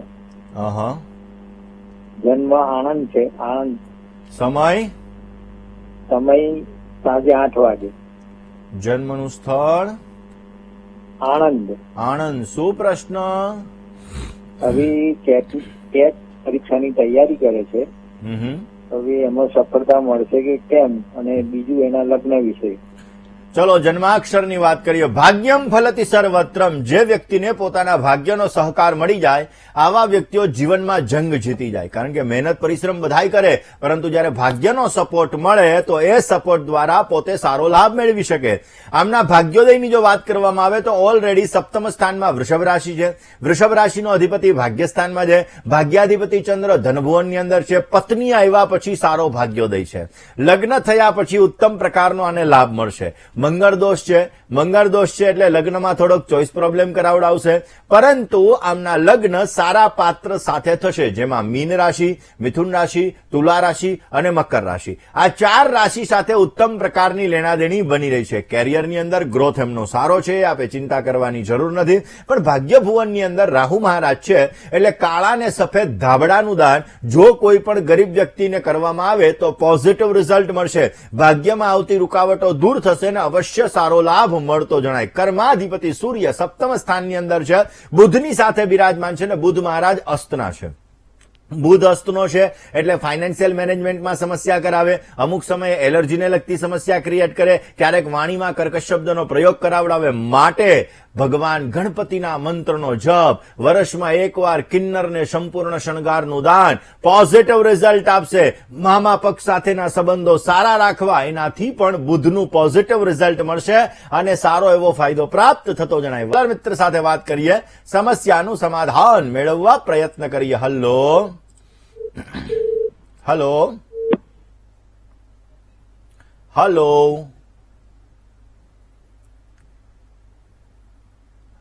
હા. જન્મ આણંદ છે. આણંદ. સમય, સમય સાંજે 8 વાગે. જન્મનું સ્થળ આણંદ. આણંદ. શું પ્રશ્ન? હવે ટેટ પરીક્ષાની તૈયારી કરે છે. હવે એમાં સફળતા મળશે કે કેમ, અને બીજું એના લગ્ન વિશે. ચલો જન્માક્ષરની વાત કરીએ. ભાગ્યમ ફલતિ સર્વત્રમ. જે વ્યક્તિને પોતાના ભાગ્યનો સહકાર મળી જાય, આવા વ્યક્તિઓ જીવનમાં જંગ જીતી જાય. કારણ કે મહેનત પરિશ્રમ બધાય કરે, પરંતુ જયારે ભાગ્યનો સપોર્ટ મળે તો એ સપોર્ટ દ્વારા પોતે સારો લાભ મેળવી શકે. આમના ભાગ્યોદયની જો વાત કરવામાં આવે તો ઓલરેડી સપ્તમ સ્થાનમાં વૃષભ રાશિ છે. વૃષભ રાશિનો અધિપતિ ભાગ્યસ્થાનમાં છે. ભાગ્યાધિપતિ ચંદ્ર ધનભુવનની અંદર છે. પત્ની આવ્યા પછી સારો ભાગ્યોદય છે. લગ્ન થયા પછી ઉત્તમ પ્રકારનો આને લાભ મળશે. મંગળ દોષ છે. મંગળ દોષ છે એટલે લગ્નમાં થોડોક ચોઇસ પ્રોબ્લેમ કરાવડાવશે, પરંતુ આમના લગ્ન સારા પાત્ર સાથે થશે, જેમાં મીન રાશિ, મિથુન રાશિ, તુલા રાશિ અને મકર રાશિ. આ 4 રાશિ સાથે ઉત્તમ પ્રકારની લેણાદેણી બની રહી છે. કેરિયરની અંદર ગ્રોથ એમનો સારો છે, આપે ચિંતા કરવાની જરૂર નથી. પણ ભાગ્ય ભુવનની અંદર રાહુ મહારાજ છે, એટલે કાળા ને સફેદ ધાબળાનું દાન જો કોઈ પણ ગરીબ વ્યક્તિને કરવામાં આવે તો પોઝિટિવ રિઝલ્ટ મળશે. ભાગ્યમાં આવતી રૂકાવટો દૂર થશે ને અવશ્ય સારો લાભ મળતો જણાય. કર્માધિપતિ સૂર્ય સપ્તમ સ્થાનની અંદર છે, બુધની સાથે બિરાજમાન છે, ને બુધ મહારાજ અસ્તના છે. બુધ અસ્તનો છે એટલે ફાઇનાન્શિયલ મેનેજમેન્ટમાં સમસ્યા કરાવે, અમુક સમયે એલર્જીને લગતી સમસ્યા ક્રિએટ કરે, ક્યારેક વાણીમાં કર્કશ શબ્દનો પ્રયોગ કરાવડાવે. માટે ભગવાન ગણપતિના મંત્રનો જપ, વર્ષમાં એકવાર કિન્નરને સંપૂર્ણ શણગારનું દાન પોઝિટિવ રિઝલ્ટ આપશે. મામા પક્ષ સાથેના સંબંધો સારા રાખવા, એનાથી પણ બુધનું પોઝિટિવ રિઝલ્ટ મળશે અને સારો એવો ફાયદો પ્રાપ્ત થતો જણાય. મિત્ર સાથે વાત કરીએ, સમસ્યાનું સમાધાન મેળવવા પ્રયત્ન કરીએ. હલો હલો હલો,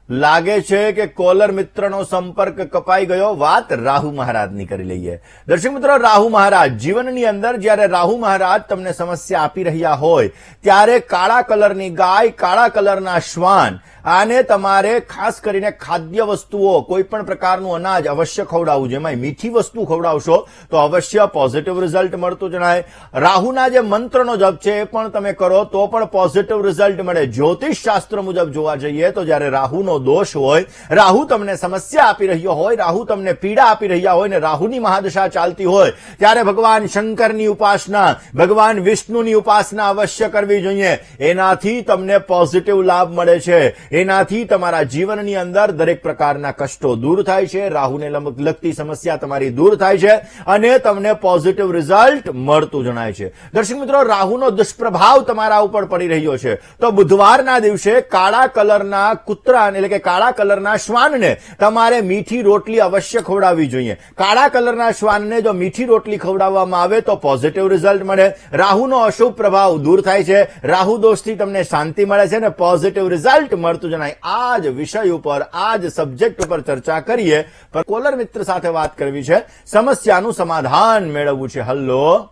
લાગે છે કે કોલર મિત્રનો સંપર્ક કપાઈ ગયો. વાત રાહુ મહારાજની કરી લઈએ. દર્શક મિત્રો, રાહુ મહારાજ જીવનની અંદર જ્યારે રાહુ મહારાજ તમને સમસ્યા આપી રહ્યા હોય ત્યારે કાળા કલરની ગાય, કાળા કલરના શ્વાન, આને તમારે ખાસ કરીને ખાદ્ય વસ્તુઓ, કોઈ પણ પ્રકારનું અનાજ અવશ્ય ખવડાવવું. જેમાં મીઠી વસ્તુ ખવડાવશો તો અવશ્ય પોઝિટિવ રિઝલ્ટ મળતું જણાય. રાહુના જે મંત્રનો જપ છે એ પણ તમે કરો તો પણ પોઝિટિવ રિઝલ્ટ મળે. જ્યોતિષ શાસ્ત્ર મુજબ જોવા જઈએ તો જ્યારે રાહુનો દોષ હોય, રાહુ તમને સમસ્યા આપી રહ્યો હોય, રાહુ તમને પીડા આપી રહ્યા હોય ને રાહુની મહાદશા ચાલતી હોય ત્યારે ભગવાન શંકરની ઉપાસના, ભગવાન વિષ્ણુની ઉપાસના અવશ્ય કરવી જોઈએ. એનાથી તમને પોઝિટિવ લાભ મળે છે. એનાથી તમારા જીવનની અંદર દરેક પ્રકારના કષ્ટો દૂર થાય છે, રાહુને લગતી સમસ્યા તમારી દૂર થાય છે અને તમને પોઝિટિવ રિઝલ્ટ મળતું જણાય છે. દર્શક મિત્રો, રાહુનો દુષ્પ્રભાવ તમારા ઉપર પડી રહ્યો છે તો બુધવારના દિવસે કાળા કલરના કૂતરા એટલે કે કાળા કલરના શ્વાનને તમારે મીઠી રોટલી અવશ્ય ખવડાવવી જોઈએ. કાળા કલરના શ્વાનને જો મીઠી રોટલી ખવડાવવામાં આવે તો પોઝિટિવ રિઝલ્ટ મળે. રાહુનો અશુભ પ્રભાવ દૂર થાય છે, રાહુ દોષથી તમને શાંતિ મળે છે ને પોઝિટિવ રિઝલ્ટ મળતું જણાય. આ જ વિષય ઉપર, આ જ સબ્જેક્ટ ઉપર ચર્ચા કરીએ. પણ કોલર મિત્ર સાથે વાત કરવી છે, સમસ્યાનું સમાધાન મેળવવું છે. હલો,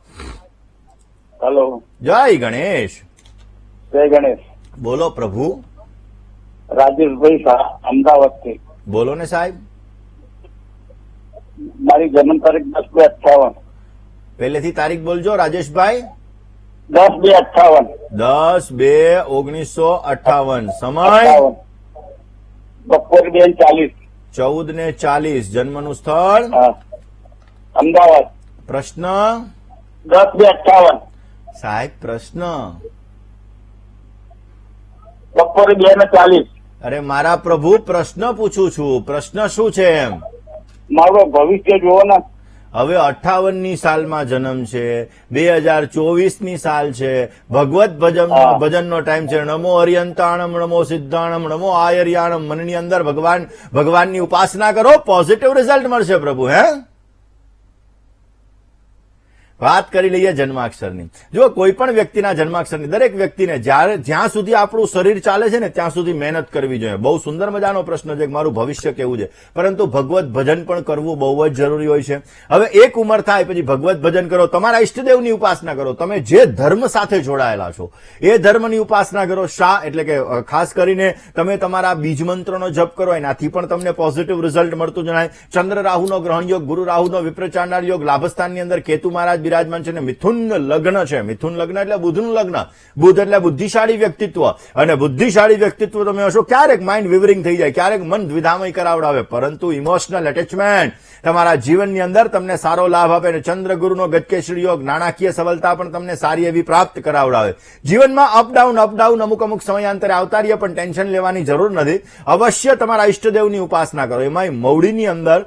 હલો, જય ગણેશ. જય ગણેશ. બોલો પ્રભુ. રાજેશભાઈ શાહ, અમદાવાદથી. બોલો ને સાહેબ. મારી જન્મ તારીખ 10/2/58. પહેલેથી તારીખ બોલજો રાજેશભાઈ. 10/2/58. 10/2/1958. સમય બપોર 2:40. 14:40. જન્મનું સ્થળ અમદાવાદ. પ્રશ્ન 10/2/58. સાહેબ પ્રશ્ન. બપોરે 2:40. અરે મારા પ્રભુ, પ્રશ્ન પૂછું છું. પ્રશ્ન શું છે એમ? મારો ભવિષ્ય જોવો ને. હવે 58ની સાલમાં જન્મ છે, 2024ની સાલ છે, ભગવત ભજનનો ટાઈમ છે. નમો અરિયંતાણમ, નમો સિદ્ધાણમ, નમો આયર્યાણમ. મનની અંદર ભગવાનની ઉપાસના કરો, પોઝિટિવ રિઝલ્ટ મળશે પ્રભુ. હે, વાત કરી લઈએ જન્માક્ષરની. જો કોઈ પણ વ્યક્તિના જન્માક્ષરની, દરેક વ્યક્તિને જ્યાં સુધી આપણું શરીર ચાલે છે ને ત્યાં સુધી મહેનત કરવી જોઈએ. બહુ સુંદર મજાનો પ્રશ્ન છે કે મારું ભવિષ્ય કેવું છે, પરંતુ ભગવત ભજન પણ કરવું બહુ જ જરૂરી હોય છે. હવે એક ઉંમર થાય પછી ભગવત ભજન કરો, તમારા ઈષ્ટદેવની ઉપાસના કરો. તમે જે ધર્મ સાથે જોડાયેલા છો એ ધર્મની ઉપાસના કરો. શા એટલે કે ખાસ કરીને તમે તમારા બીજ મંત્રનો જપ કરો, એનાથી પણ તમને પોઝિટિવ રિઝલ્ટ મળતું જણાય. ચંદ્ર રાહુનો ગ્રહણ યોગ, ગુરુ રાહુનો વિપ્રચાંડાળ યોગ, લાભસ્થાનની અંદર કેતુ મહારાજ બિરાજમાન છે ને મિથુન લગ્ન છે. મિથુન લગ્ન એટલે બુધનું લગ્ન. બુધ એટલે બુદ્ધિશાળી વ્યક્તિત્વ, અને બુદ્ધિશાળી વ્યક્તિત્વ તમે હશો ક્યારેક માઇન્ડ વિવરિંગ થઈ જાય, ક્યારેક મન દ્વિધામય કરાવડાવે, પરંતુ ઇમોશનલ એટેચમેન્ટ તમારા જીવનની અંદર તમને સારો લાભ આપે. અને ચંદ્ર ગુરુનો ગજકેસરી યોગ, નાણાકીય સફળતા પણ તમને સારી એવી પ્રાપ્ત કરાવડાવે. જીવનમાં અપડાઉન અમુક સમયાંતરે આવતા રહીએ, પણ ટેન્શન લેવાની જરૂર નથી. અવશ્ય તમારા ઈષ્ટદેવની ઉપાસના કરો. એમાંય મવડીની અંદર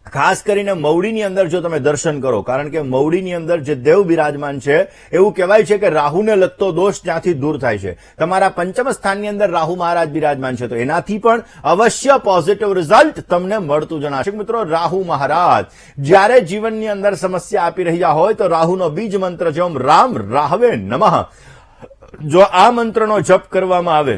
ખાસ કરીને મવડીની અંદર જો તમે દર્શન કરો, કારણ કે મવડીની અંદર જે દેવ બિરાજમાન છે એવું કહેવાય છે કે રાહુને લગતો દોષ ત્યાંથી દૂર થાય છે. તમારા પંચમ સ્થાનની અંદર રાહુ મહારાજ બિરાજમાન છે તો એનાથી પણ અવશ્ય પોઝિટિવ રિઝલ્ટ તમને મળતું જણાશે. મિત્રો, રાહુ મહારાજ જ્યારે જીવનની અંદર સમસ્યા આપી રહ્યા હોય તો રાહુનો બીજ મંત્ર છે ઓમ રામ રાહવે નમઃ. જો આ મંત્રનો જપ કરવામાં આવે,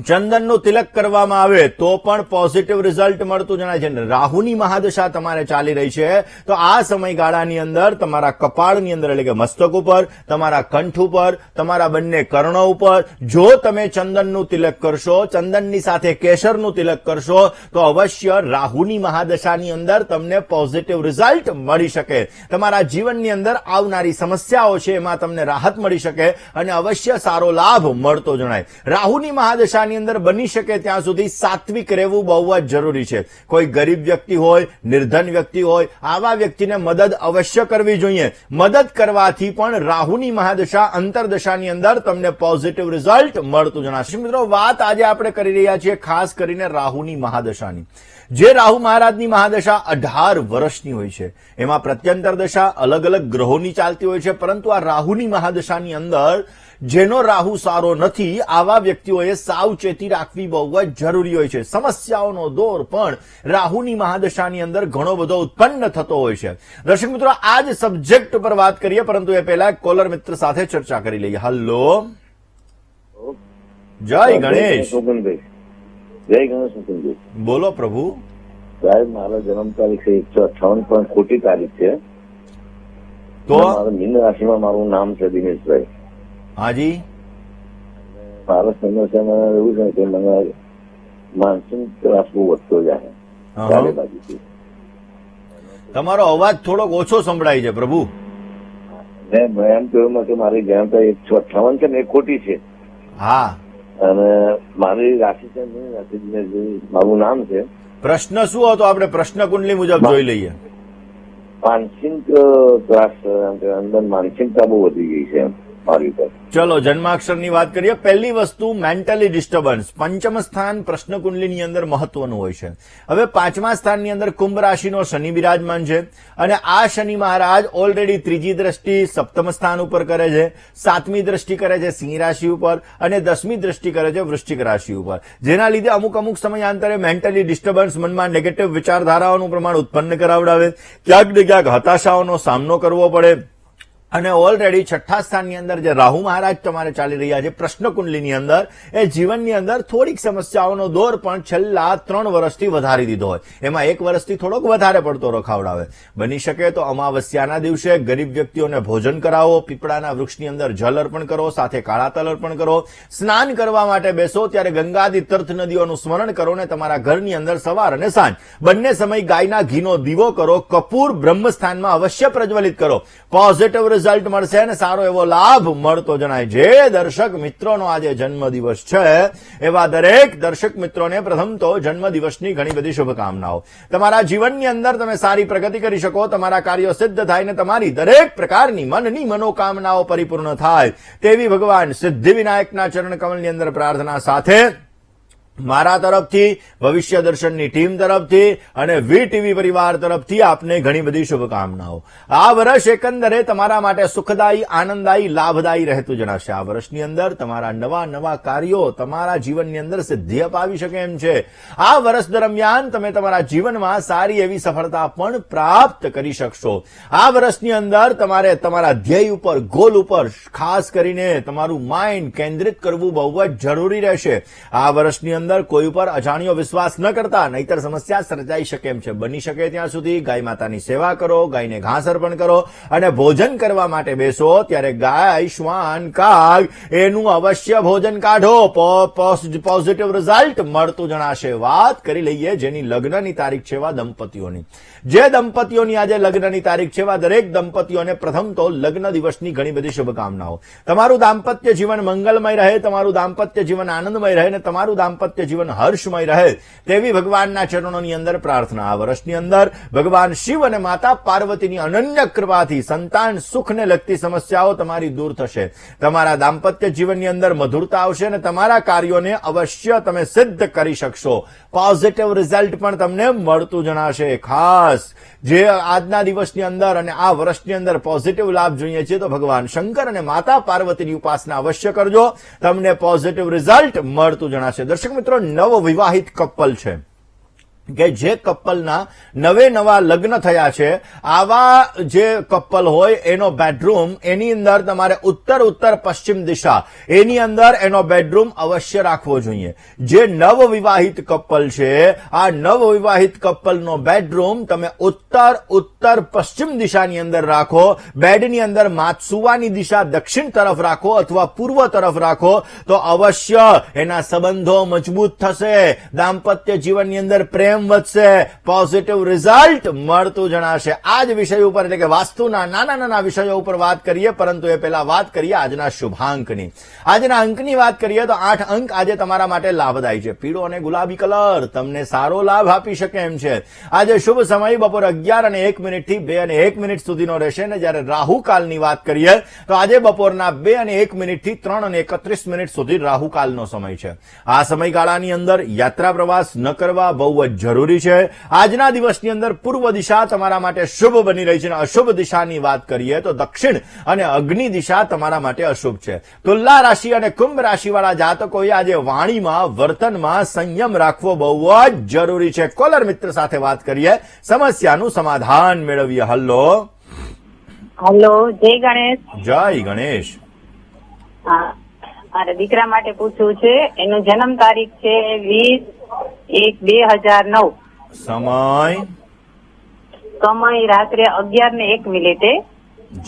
ચંદનનું તિલક કરવામાં આવે તો પણ પોઝિટિવ રિઝલ્ટ મળતું જણાય છે. રાહુની મહાદશા તમારે ચાલી રહી છે તો આ સમયગાળાની અંદર તમારા કપાળની અંદર એટલે કે મસ્તક ઉપર, તમારા કંઠ ઉપર, તમારા બંને કર્ણો ઉપર જો તમે ચંદનનું તિલક કરશો, ચંદનની સાથે કેસરનું તિલક કરશો તો અવશ્ય રાહુની મહાદશાની અંદર તમને પોઝિટિવ રિઝલ્ટ મળી શકે. તમારા જીવનની અંદર આવનારી સમસ્યાઓ છે એમાં તમને રાહત મળી શકે અને અવશ્ય સારો લાભ મળતો જણાય. રાહુની મહાદશા ની અંદર બની શકે ત્યાં સુધી સાત્વિક રહેવું બહુ જ જરૂરી છે. કોઈ ગરીબ વ્યક્તિ હોય, નિર્ધન વ્યક્તિ હોય, આવા વ્યક્તિને મદદ અવશ્ય કરવી જોઈએ. મદદ કરવાથી પણ રાહુની મહાદશા અંતરદશાની અંદર તમને પોઝિટિવ રિઝલ્ટ મળતું જણાશે. મિત્રો, વાત આજે આપણે કરી રહ્યા છીએ ખાસ કરીને રાહુની મહાદશાની. જે રાહુ મહારાજની મહાદશા 18 વર્ષની હોય છે, એમાં પ્રત્યંતર દશા અલગ અલગ ગ્રહોની ચાલતી હોય છે, પરંતુ આ રાહુની મહાદશાની અંદર જેનો રાહુ સારો નથી, આવા વ્યક્તિઓએ સાવચેતી રાખવી બહુ જ જરૂરી હોય છે. સમસ્યાઓનો દોર પણ રાહુની મહાદશાની અંદર ઘણો બધો ઉત્પન્ન થતો હોય છે. દર્શક મિત્રો, આ જ સબ્જેક્ટ પર વાત કરીએ, પરંતુ એ પહેલા કોલર મિત્ર સાથે ચર્ચા કરી લઈએ. હલો, જય ગણેશ. જય ગણેશ મુકુંદજી. બોલો પ્રભુ. સાહેબ, મારો જન્મ તારીખ 158 પણ ખોટી તારીખ છે. તો મારા મીન રાશિમાં મારું નામ છે દિનેશભાઈ. હાજી. મારા સમસ્યામાં એવું છે કે મને માનસિક ત્રાસ બહુ વધતો જાય હા. ચારે બાજુથી. તમારો અવાજ થોડોક ઓછો સંભળાય છે પ્રભુ. મેં એમ કહ્યું કે મારી જન્મ તારીખ 158 છે ને એ ખોટી છે, હા. અને મારી રાશિ છે મીન રાશિ, દિનેશભાઈ મારું નામ છે. પ્રશ્ન શું હતો? આપણે પ્રશ્ન કુંડલી મુજબ જોઈ લઈએ. માનસિક ત્રાસ, એમ કે અંદર માનસિકતા બહુ વધી ગઈ છે એમ મારી ઉપર. ચલો જન્માક્ષરની વાત કરીએ. પહેલી વસ્તુ મેન્ટલી ડિસ્ટર્બન્સ. પંચમ સ્થાન પ્રશ્ન કુંડલીની અંદર મહત્વનું હોય છે. હવે 5મા સ્થાનની અંદર કુંભ રાશિનો શનિ બિરાજમાન છે, અને આ શનિ મહારાજ ઓલરેડી 3જી દ્રષ્ટિ સપ્તમ સ્થાન ઉપર કરે છે, 7મી દ્રષ્ટિ કરે છે સિંહ રાશિ ઉપર, અને 10મી દ્રષ્ટિ કરે છે વૃશ્ચિક રાશિ ઉપર, જેના લીધે અમુક સમયાંતરે મેન્ટલી ડિસ્ટર્બન્સ, મનમાં નેગેટિવ વિચારધારાઓનું પ્રમાણ ઉત્પન્ન કરાવડાવે, ક્યાંક ને ક્યાંક હતાશાઓનો સામનો કરવો પડે. અને ઓલરેડી 6ઠ્ઠા સ્થાનની અંદર જે રાહુ મહારાજ તમારે ચાલી રહ્યા છે પ્રશ્ન કુંડલીની અંદર, એ જીવનની અંદર થોડીક સમસ્યાઓનો દોર પણ છેલ્લા 3 વર્ષથી વધારી દીધો હોય. એમાં 1 વર્ષથી થોડોક વધારે પડતો રખાવડાવે. બની શકે તો અમાવસ્યાના દિવસે ગરીબ વ્યક્તિઓને ભોજન કરાવો, પીપળાના વૃક્ષની અંદર જલ અર્પણ કરો, સાથે કાળા તલ અર્પણ કરો. સ્નાન કરવા માટે બેસો ત્યારે ગંગાદી તીર્થ નદીઓનું સ્મરણ કરો, ને તમારા ઘરની અંદર સવાર અને સાંજ બંને સમય ગાયના ઘીનો દીવો કરો, કપૂર બ્રહ્મસ્થાનમાં અવશ્ય પ્રજ્વલિત કરો. પોઝિટિવ રિઝલ્ટ મળશે અને સારો એવો લાભ મળતો જણાય. જે દર્શક મિત્રોનો આજે જન્મદિવસ છે, એવા દરેક દર્શક મિત્રોને પ્રથમ તો જન્મદિવસની ઘણી બધી શુભકામનાઓ. તમારા જીવનની અંદર તમે સારી પ્રગતિ કરી શકો, તમારા કાર્યો સિદ્ધ થાય ને તમારી દરેક પ્રકારની મનની મનોકામનાઓ પરિપૂર્ણ થાય, તેવી ભગવાન સિદ્ધિવિનાયકના ચરણ કમલની અંદર પ્રાર્થના સાથે મારા તરફથી, ભવિષ્ય દર્શનની ટીમ તરફથી અને વીટીવી પરિવાર તરફથી આપને ઘણી બધી શુભકામનાઓ. આ વર્ષ એકંદરે તમારા માટે સુખદાયી, આનંદદાયી, લાભદાયી રહેતું જણાશે. આ વર્ષની અંદર તમારા નવા કાર્યો તમારા જીવનની અંદર સિદ્ધિ અપાવી શકે એમ છે. આ વર્ષ દરમિયાન તમે તમારા જીવનમાં સારી એવી સફળતા પણ પ્રાપ્ત કરી શકશો. આ વર્ષની અંદર તમારે તમારા ધ્યેય ઉપર, ગોલ ઉપર ખાસ કરીને તમારું માઇન્ડ કેન્દ્રિત કરવું બહુ જ જરૂરી રહેશે. આ વર્ષની અંદર કોઈ ઉપર અજાણ્યો વિશ્વાસ ન કરતા, નહીતર સમસ્યા સર્જાઈ શકે એમ છે. બની શકે ત્યાં સુધી ગાય માતાની સેવા કરો, ગાયને ઘાસ અર્પણ કરો, અને ભોજન કરવા માટે બેસો ત્યારે ગાય, શ્વાન, કાગ એનું અવશ્ય ભોજન કાઢો. પોઝિટિવ રિઝલ્ટ મળતું જણાશે. વાત કરી લઈએ જેની લગ્નની તારીખ છે એવા દંપતીઓની. જે દંપતીઓની આજે લગ્નની તારીખ છે એવા દરેક દંપતીઓને પ્રથમ તો લગ્ન દિવસની ઘણી બધી શુભકામનાઓ. તમારું દાંપત્ય જીવન મંગલમય રહે, તમારું દાંપત્ય જીવન આનંદમય રહે, અને તમારું દાંપત્ય જીવન હર્ષમય રહે, તેવી ભગવાનના ચરણોની અંદર પ્રાર્થના. આ વર્ષની અંદર ભગવાન શિવ અને માતા પાર્વતીની અનન્ય કૃપાથી સંતાન સુખને લગતી સમસ્યાઓ તમારી દૂર થશે. તમારા દાંપત્ય જીવનની અંદર મધુરતા આવશે અને તમારા કાર્યોને અવશ્ય તમે સિદ્ધ કરી શકશો. પોઝિટિવ રિઝલ્ટ પણ તમને મળતું જણાશે. ખાસ જે આજના દિવસની અંદર અને આ વર્ષની અંદર પોઝિટિવ લાભ જોઈએ છે તો ભગવાન શંકર અને માતા પાર્વતીની ઉપાસના અવશ્ય કરજો, તમને પોઝિટિવ રિઝલ્ટ મળતું જણાશે. દર્શક મિત્રો, નવ વિવાહિત કપલ છે કે જે કપલના નવા લગ્ન થયા છે, આવા જે કપલ હોય એનો બેડરૂમ, એની અંદર તમારે ઉત્તર પશ્ચિમ દિશા, એની અંદર એનો બેડરૂમ અવશ્ય રાખવો જોઈએ. જે નવ વિવાહિત કપલ છે, આ નવ વિવાહિત કપલનો બેડરૂમ તમે ઉત્તર પશ્ચિમ દિશાની અંદર રાખો. બેડની અંદર સુવાની દિશા દક્ષિણ તરફ રાખો અથવા પૂર્વ તરફ રાખો તો અવશ્ય એના સંબંધો મજબૂત થશે, દાંપત્ય જીવનની અંદર પ્રેમ વધશે, પોઝિટિવ રિઝલ્ટ મળતું જણાશે. આ જ વિષય ઉપર એટલે કે વાસ્તુના નાના વિષયો ઉપર વાત કરીએ, પરંતુ એ પહેલા વાત કરીએ આજના શુભાંકની. આજના અંકની વાત કરીએ તો 8 અંક આજે તમારા માટે લાભદાયી છે. પીળો અને ગુલાબી કલર તમને સારો લાભ આપી શકે એમ છે. આજે શુભ સમય બપોર 11:01 થી 2:01 સુધીનો રહેશે, અને જ્યારે રાહુકાલની વાત કરીએ તો આજે બપોરના 2:01 થી 3:31 સુધી રાહુકાલનો સમય છે. આ સમયગાળાની અંદર યાત્રા પ્રવાસ ન કરવા, બહુ જ જરૂરી છે. આજના દિવસની અંદર પૂર્વ દિશા તમારા માટે શુભ બની રહી છે અને અશુભ દિશાની વાત કરીએ તો દક્ષિણ અને અગ્નિ દિશા તમારા માટે અશુભ છે. તુલા રાશિ અને કુંભ રાશિવાળા જાતકોએ આજે વાણીમાં વર્તનમાં સંયમ રાખવો બહુ જ જરૂરી છે. કોલર મિત્ર સાથે વાત કરીએ, સમસ્યાનું સમાધાન મેળવીએ. હલ્લો. હલો, જય ગણેશ. જય ગણેશ. હા, મારે દીકરા માટે પૂછવું છે. એનું જન્મ તારીખ છે 20/1/2009. સમય સમય રાત્રે 11:01.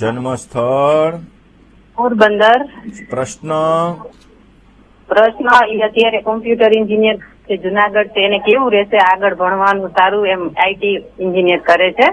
જન્મ સ્થળ પોરબંદર. પ્રશ્ન એ અત્યારે કોમ્પ્યુટર એન્જિનિયર છે, જુનાગઢ છે. એને કેવું રહેશે આગળ ભણવાનું? સારું, એમ આઈટી એન્જિનિયર કરે છે.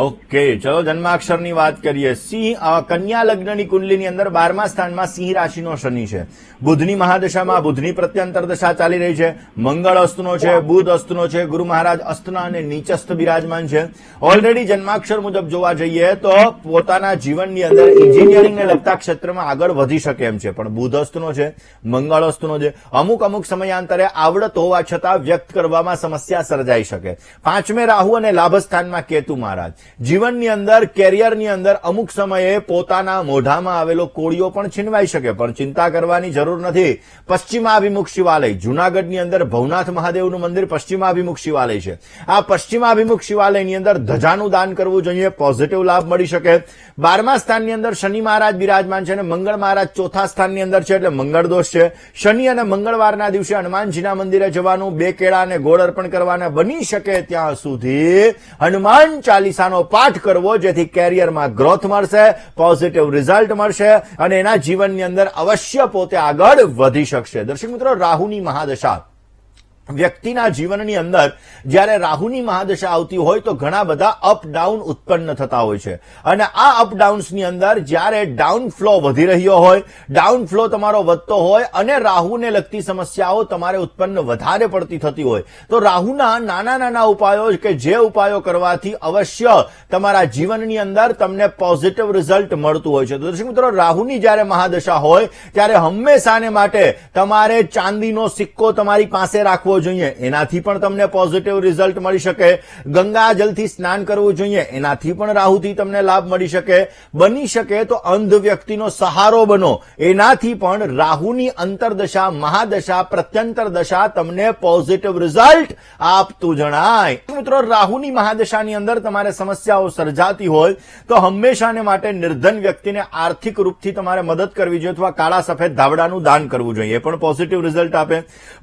ઓકે, ચલો જન્માક્ષરની વાત કરીએ. સિંહ કન્યા લગ્નની કુંડલીની અંદર 12મા સ્થાનમાં સિંહ રાશિનો શનિ છે. બુધની મહાદશામાં બુધની પ્રત્યંતર દશા ચાલી રહી છે. મંગળ અસ્તનો છે, બુધ અસ્તનો છે, ગુરુ મહારાજ અસ્તના અને નીચસ્થ બિરાજમાન છે. ઓલરેડી જન્માક્ષર મુજબ જોવા જઈએ તો પોતાના જીવનની અંદર એન્જિનિયરિંગને લગતા ક્ષેત્રમાં આગળ વધી શકે એમ છે, પણ બુધ અસ્તનો છે, મંગળ અસ્તનો છે. અમુક સમયાંતરે આવડત હોવા છતાં વ્યક્ત કરવામાં સમસ્યા સર્જાઈ શકે. 5મે રાહુ અને લાભસ્થાનમાં કેતુ મહારાજ. જીવનની અંદર કેરિયરની અંદર અમુક સમયે પોતાના મોઢામાં આવેલો કોળિયો પણ છીનવાઈ શકે, પણ ચિંતા કરવાની જરૂર નથી. પશ્ચિમાભિમુખ શિવાલય જુનાગઢની અંદર ભવનાથ મહાદેવનું મંદિર પશ્ચિમાભિમુખ શિવાલય છે. આ પશ્ચિમાભિમુખ શિવાલયની અંદર ધજાનું દાન કરવું જોઈએ, પોઝિટિવ લાભ મળી શકે. 12મા સ્થાનની અંદર શનિ મહારાજ બિરાજમાન છે અને મંગળ મહારાજ 4થા સ્થાનની અંદર છે, એટલે મંગળ દોષ છે. શનિ અને મંગળવારના દિવસે હનુમાનજીના મંદિરે જવાનું, 2 કેળા અને ગોળ અર્પણ કરવાના. બની શકે ત્યાં સુધી હનુમાન ચાલીસા પાઠ કરવો, જેથી કેરિયરમાં ગ્રોથ મળશે, પોઝિટિવ રિઝલ્ટ મળશે અને એના જીવનની અંદર અવશ્ય પોતે આગળ વધી શકશે. દર્શક મિત્રો, રાહુની મહાદશા વ્યક્તિના જીવનની અંદર જ્યારે રાહુની મહાદશા આવતી હોય તો ઘણા બધા અપ ડાઉન ઉત્પન્ન થતા હોય છે અને આ અપ ડાઉન્સની અંદર જ્યારે ડાઉન ફ્લો વધી રહ્યો હોય, ડાઉન ફ્લો તમારો વધતો હોય અને રાહુને લગતી સમસ્યાઓ તમારે ઉત્પન્ન વધારે પડતી થતી હોય તો રાહુના નાના ઉપાયો કે જે ઉપાયો કરવાથી અવશ્ય તમારા જીવનની અંદર તમને પોઝિટિવ રિઝલ્ટ મળતું હોય છે. તો દર્શક મિત્રો, રાહુની જ્યારે મહાદશા હોય ત્યારે હંમેશાને માટે તમારે ચાંદીનો સિક્કો તમારી પાસે રાખવો જોઈએ, એનાથી પણ તમને પોઝિટિવ રિઝલ્ટ મળી શકે. ગંગા જલથી સ્નાન કરવું જોઈએ, એનાથી પણ રાહુથી તમને લાભ મળી શકે. બની શકે તો અંધ વ્યક્તિનો સહારો બનો, એનાથી પણ રાહુની અંતરદશા, મહાદશા, પ્રત્યંતર દશા તમને પોઝિટિવ રિઝલ્ટ આપતું જણાય. મિત્રો, રાહુની મહાદશાની અંદર તમારે સમસ્યાઓ સર્જાતી હોય તો હંમેશાને માટે નિર્ધન વ્યક્તિને આર્થિક રૂપથી તમારે મદદ કરવી જોઈએ અથવા કાળા સફેદ ધાબળાનું દાન કરવું જોઈએ, એ પણ પોઝિટિવ રિઝલ્ટ આપે.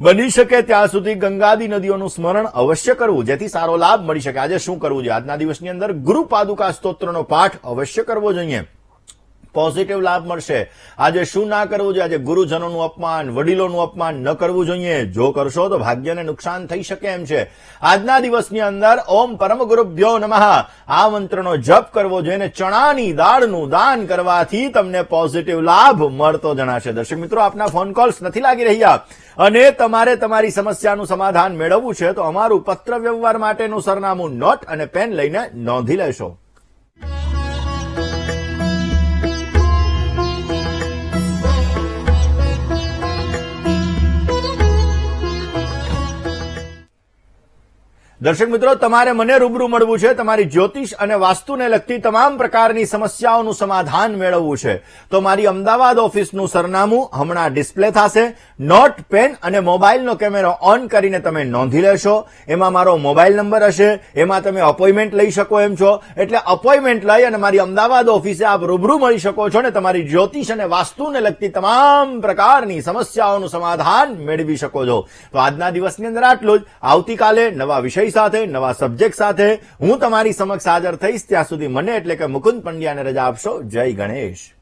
બની શકે ત્યાં સુધી ગંગાદી નદીઓનું સ્મરણ અવશ્ય કરવું, જેથી સારો લાભ મળી શકે. આજે શું કરવું જોઈએ? આજના દિવસની અંદર ગુરુ પાદુકા સ્તોત્રનો પાઠ અવશ્ય કરવો જોઈએ, પોઝિટિવ લાભ મળશે. આજે શું ના કરવું જોઈએ? આજે ગુરુજનોનું અપમાન, વડીલોનું અપમાન ન કરવું જોઈએ. જો કરશો તો ભાગ્યને નુકસાન થઈ શકે એમ છે. આજના દિવસની અંદર ઓમ પરમ ગુરુભ્યો નમઃ આ મંત્રનો જપ કરવો જોઈએ અને ચણાની દાળનું દાન કરવાથી તમને પોઝિટિવ લાભ મળતો જણાશે. દર્શક મિત્રો, આપના ફોન કોલ્સ નથી લાગી રહ્યા અને તમારે તમારી સમસ્યાનું સમાધાન મેળવવું છે તો અમારું પત્ર વ્યવહાર માટેનું સરનામું નોટ અને પેન લઈને નોંધી લેશો. દર્શક મિત્રો, તમારે મને રૂબરૂ મળવું છે, તમારી જ્યોતિષ અને વાસ્તુને લગતી તમામ પ્રકારની સમસ્યાઓનું સમાધાન મેળવવું છે તો મારી અમદાવાદ ઓફિસનું સરનામું હમણાં ડિસ્પ્લે થશે. નોટ, પેન અને મોબાઈલનો કેમેરો ઓન કરીને તમે નોંધી લેશો. એમાં મારો મોબાઈલ નંબર હશે, એમાં તમે અપોઇન્ટમેન્ટ લઈ શકો એમ છો, એટલે અપોઇન્ટમેન્ટ લઈ અને મારી અમદાવાદ ઓફિસે આપ રૂબરૂ મળી શકો છો ને તમારી જ્યોતિષ અને વાસ્તુને લગતી તમામ પ્રકારની સમસ્યાઓનું સમાધાન મેળવી શકો છો. તો આજના દિવસની અંદર આટલું જ. આવતીકાલે નવા વિષય સાથે, નવા સબ્જેક્ટ સાથે હું તમારી સમક્ષ હાજર થઈશ. ત્યાં સુધી મને એટલે કે મુકુંદ પંડ્યાને રજા આપશો. જય ગણેશ.